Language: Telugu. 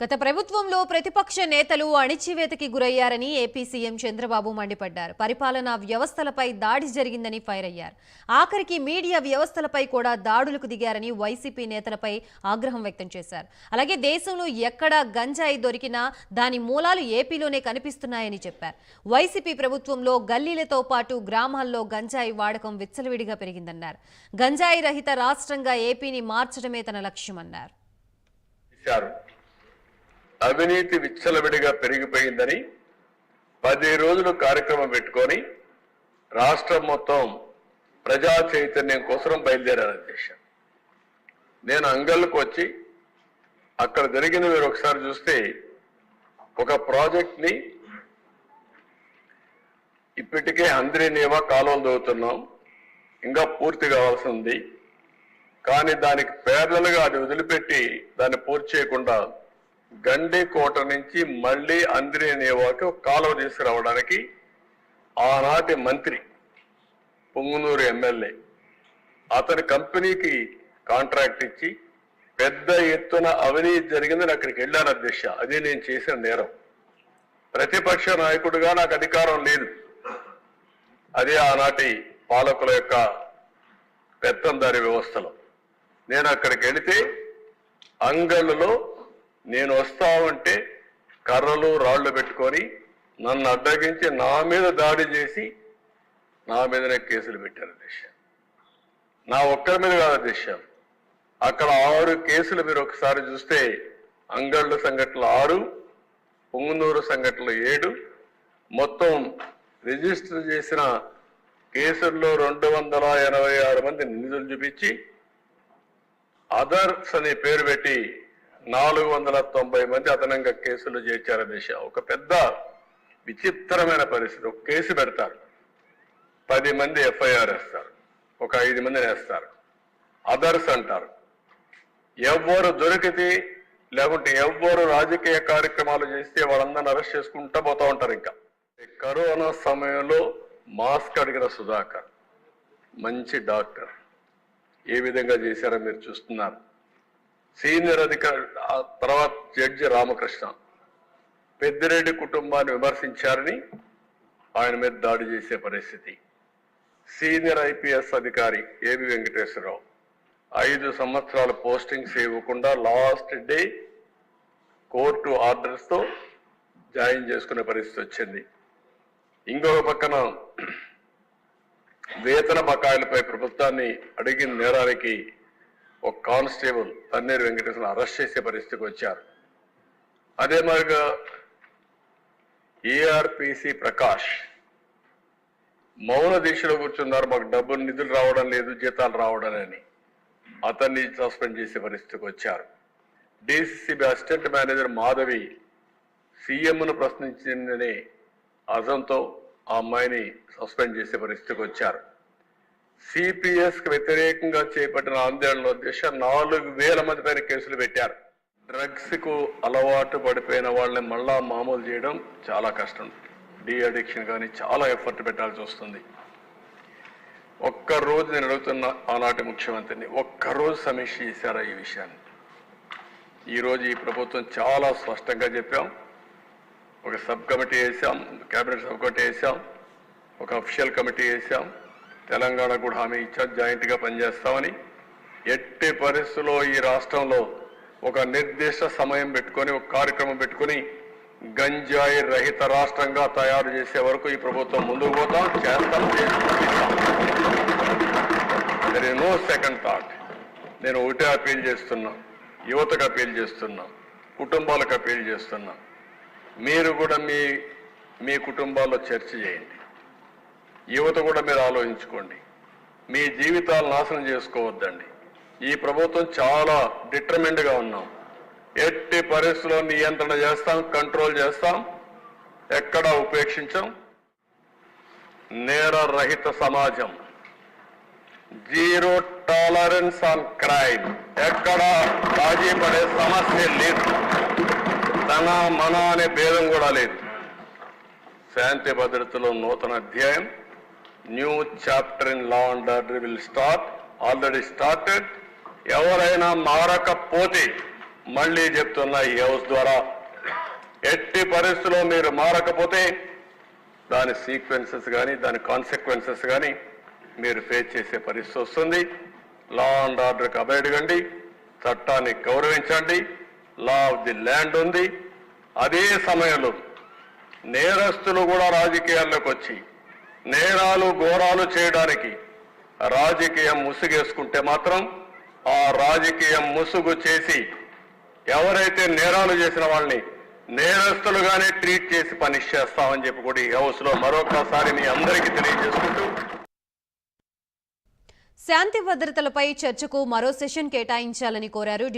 గత ప్రభుత్వంలో ప్రతిపక్ష నేతలు అణిచివేతకి గురయ్యారని ఏపీ సీఎం చంద్రబాబు మండిపడ్డారు. పరిపాలనా వ్యవస్థలపై దాడి జరిగిందని ఫైర్ అయ్యారు. ఆఖరికి మీడియా వ్యవస్థలపై కూడా దాడులకు దిగారని వైసీపీ నేతలపై ఆగ్రహం వ్యక్తం చేశారు. అలాగే దేశంలో ఎక్కడ గంజాయి దొరికినా దాని మూలాలు ఏపీలోనే కనిపిస్తున్నాయని చెప్పారు. వైసీపీ ప్రభుత్వంలో గల్లీలతో పాటు గ్రామాల్లో గంజాయి వాడకం విచ్చలవిడిగా పెరిగిందన్నారు. గంజాయి రహిత రాష్ట్రంగా ఏపీని మార్చడమే తన లక్ష్యమన్నారు. అవినీతి విచ్చలవిడిగా పెరిగిపోయిందని 10 రోజులు కార్యక్రమం పెట్టుకొని రాష్ట్రం మొత్తం ప్రజా చైతన్యం కోసం బయలుదేరారు అధ్యక్ష. నేను అంగళ్ళకు వచ్చి అక్కడ జరిగిన మీరు ఒకసారి చూస్తే ఒక ప్రాజెక్ట్ ని ఇప్పటికే హంద్రీనేవా కాలువలు దవ్వుతున్నాం, ఇంకా పూర్తి కావాల్సి ఉంది. కానీ దానికి పేర్లలుగా అది వదిలిపెట్టి దాన్ని పూర్తి చేయకుండా గండికోట నుంచి మళ్లీ హంద్రీనేవాకి ఒక కాలువ తీసుకురావడానికి ఆనాటి మంత్రి పొంగునూరు ఎమ్మెల్యే అతని కంపెనీకి కాంట్రాక్ట్ ఇచ్చి పెద్ద ఎత్తున అవినీతి జరిగిందని అక్కడికి వెళ్ళాను అధ్యక్ష. అది నేను చేసిన నేరం. ప్రతిపక్ష నాయకుడిగా నాకు అధికారం లేదు. అదే ఆనాటి పాలకుల యొక్క పెత్తందారి వ్యవస్థలో నేను అక్కడికి వెళితే అంగళ్ళలో నేను వస్తామంటే కర్రలు రాళ్లు పెట్టుకొని నన్ను అడ్డగించి నా మీద దాడి చేసి నా మీదనే కేసులు పెట్టారు అధ్యక్ష. నా ఒక్కరి మీద కాదు అధ్యక్ష, అక్కడ 6 కేసులు మీరు ఒకసారి చూస్తే అంగళ్ళు సంఘటనలు 6, పొంగునూరు సంఘటనలు 7, మొత్తం రిజిస్టర్ చేసిన కేసుల్లో 286 మంది నిందితులు చూపించి అదర్స్ అనే పేరు పెట్టి 490 మంది అదనంగా కేసులు చేర్చారు దిశ. ఒక పెద్ద విచిత్రమైన పరిస్థితి. ఒక కేసు పెడతారు, 10 మంది ఎఫ్ఐఆర్ వేస్తారు, ఒక 5 మందిని వేస్తారు, అదర్స్ అంటారు. ఎవ్వరు దొరికితే లేకుంటే ఎవ్వరు రాజకీయ కార్యక్రమాలు చేస్తే వాళ్ళందరినీ అరెస్ట్ చేసుకుంటూ పోతా ఉంటారు. ఇంకా కరోనా సమయంలో మాస్క్ అడిగిన సుధాకర్ మంచి డాక్టర్ ఏ విధంగా చేశారో మీరు చూస్తున్నారు. సీనియర్ అధికారి తర్వాత జడ్జి రామకృష్ణ పెద్దిరెడ్డి కుటుంబాన్ని విమర్శించారని ఆయన మీద దాడి చేసే పరిస్థితి. సీనియర్ ఐపీఎస్ అధికారి ఏబి వెంకటేశ్వరరావు 5 సంవత్సరాల పోస్టింగ్స్ ఇవ్వకుండా లాస్ట్ డే కోర్టు ఆర్డర్స్ తో జాయిన్ చేసుకునే పరిస్థితి వచ్చింది. ఇంకొక పక్కన వేతన బకాయిలపై ప్రభుత్వాన్ని అడిగిన నేరానికి ఒక కానిస్టేబుల్ తన్నీరు వెంకటేశ్వర అరెస్ట్ చేసే పరిస్థితికి వచ్చారు. అదే మరిగా ఏఆర్పిసి ప్రకాష్ మౌన దీక్షలో కూర్చున్నారు. మాకు డబ్బులు నిధులు రావడం లేదు, జీతాలు రావడం అని అతన్ని సస్పెండ్ చేసే పరిస్థితికి వచ్చారు. డిసిసిబి అసిస్టెంట్ మేనేజర్ మాధవి సీఎంను ప్రశ్నించిందనే అజంతో ఆ అమ్మాయిని సస్పెండ్ చేసే పరిస్థితికి వచ్చారు. సిపిఎస్ కు వ్యతిరేకంగా చేపట్టిన ఆందోళనలో దిశ 4000 మంది పైన కేసులు పెట్టారు. డ్రగ్స్ కు అలవాటు పడిపోయిన వాళ్ళని మళ్ళా మామూలు చేయడం చాలా కష్టం. డి అడిక్షన్ కానీ చాలా ఎఫర్ట్ పెట్టాల్సి వస్తుంది. ఒక్కరోజు నేను అడుగుతున్న ఆనాటి ముఖ్యమంత్రిని, ఒక్కరోజు సమీక్ష చేశారా ఈ విషయాన్ని? ఈరోజు ఈ ప్రభుత్వం చాలా స్పష్టంగా చెప్పాం. ఒక సబ్ కమిటీ వేసాం, కేబినెట్ సబ్ కమిటీ వేసాం, ఒక అఫీషియల్ కమిటీ వేసాం. తెలంగాణ కూడా హామీ ఇచ్చారు జాయింట్ గా పనిచేస్తామని. ఎట్టి పరిస్థితుల్లో ఈ రాష్ట్రంలో ఒక నిర్దిష్ట సమయం పెట్టుకొని ఒక కార్యక్రమం పెట్టుకుని గంజాయి రహిత రాష్ట్రంగా తయారు చేసే వరకు ఈ ప్రభుత్వం ముందుకు పోతాం, చేస్తాం, there is no second thought. నేను ఒకటే అపీల్ చేస్తున్నా, యువతకు అపీల్ చేస్తున్నా, కుటుంబాలకు అపీల్ చేస్తున్నా. మీరు కూడా మీ కుటుంబాల్లో చర్చ చేయండి. యువత కూడా మీరు ఆలోచించుకోండి. మీ జీవితాలు నాశనం చేసుకోవద్దండి. ఈ ప్రభుత్వం చాలా డిటర్మిన్డ్గా ఉన్నాం. ఎట్టి పరిస్థితుల్లో నియంత్రణ చేస్తాం, కంట్రోల్ చేస్తాం, ఎక్కడా ఉపేక్షించాం. నేర రహిత సమాజం, జీరో టాలరెన్స్ ఆన్ క్రైమ్. ఎక్కడా రాజీ పడే సమస్య లేదు. తన మన అనే భేదం కూడా లేదు. శాంతి భద్రతలో నూతన అధ్యాయం, new chapter in law and order will start, already started. ఎవరైనా మారకపోతే మళ్ళీ చెప్తున్నా ఈ హౌస్ ద్వారా ఎట్టి పరిస్థితుల్లో మీరు మారకపోతే దాని సీక్వెన్సెస్ కానీ దాని కాన్సిక్వెన్సెస్ కానీ మీరు ఫేస్ చేసే పరిస్థితి వస్తుంది. లా అండ్ ఆర్డర్కి అభయడగండి, చట్టాన్ని గౌరవించండి. లా ఆఫ్ ది ల్యాండ్ ఉంది. అదే సమయంలో నేరస్తులు కూడా రాజకీయాల్లోకి వచ్చి నేరాలు ఘోరాలు చేయడానికి రాజకీయం ముసుగేసుకుంటే మాత్రం ఆ రాజకీయం ముసుగు చేసి ఎవరైతే నేరాలు చేసిన వాళ్ళని నేరస్తులుగానే ట్రీట్ చేసి పనిష్ చేస్తామని చెప్పి కూడా ఈ హౌస్ లో మరొకసారి మీ అందరికీ తెలియజేసుకుంటూ శాంతి భద్రతలపై చర్చకు మరో సెషన్ కేటాయించాలని కోరారు.